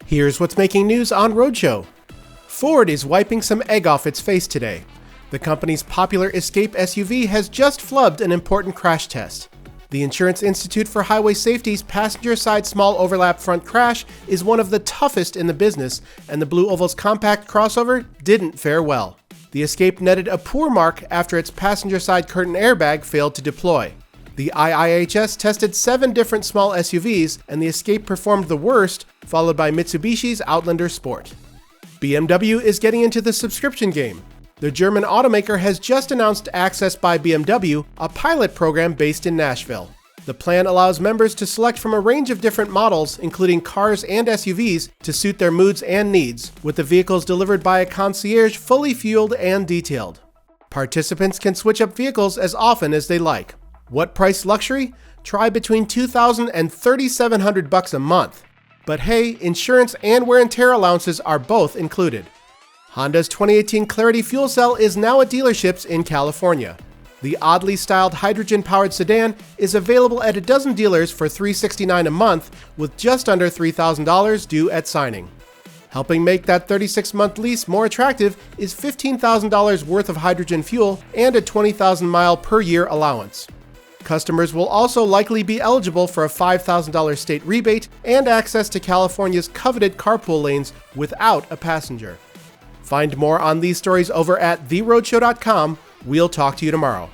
Here's what's making news on Roadshow. Ford is wiping some egg off its face today. The company's popular Escape SUV has just flubbed an important crash test. The Insurance Institute for Highway Safety's passenger-side small overlap front crash is one of the toughest in the business, and the Blue Oval's compact crossover didn't fare well. The Escape netted a poor mark after its passenger-side curtain airbag failed to deploy. The IIHS tested 7 different small SUVs, and the Escape performed the worst, followed by Mitsubishi's Outlander Sport. BMW is getting into the subscription game. The German automaker has just announced Access by BMW, a pilot program based in Nashville. The plan allows members to select from a range of different models, including cars and SUVs, to suit their moods and needs, with the vehicles delivered by a concierge fully fueled and detailed. Participants can switch up vehicles as often as they like. What price luxury? Try between $2,000 and $3,700 a month. But hey, insurance and wear and tear allowances are both included. Honda's 2018 Clarity fuel cell is now at dealerships in California. The oddly styled hydrogen-powered sedan is available at a dozen dealers for $369 a month, with just under $3,000 due at signing. Helping make that 36-month lease more attractive is $15,000 worth of hydrogen fuel and a 20,000-mile per year allowance. Customers will also likely be eligible for a $5,000 state rebate and access to California's coveted carpool lanes without a passenger. Find more on these stories over at theroadshow.com. We'll talk to you tomorrow.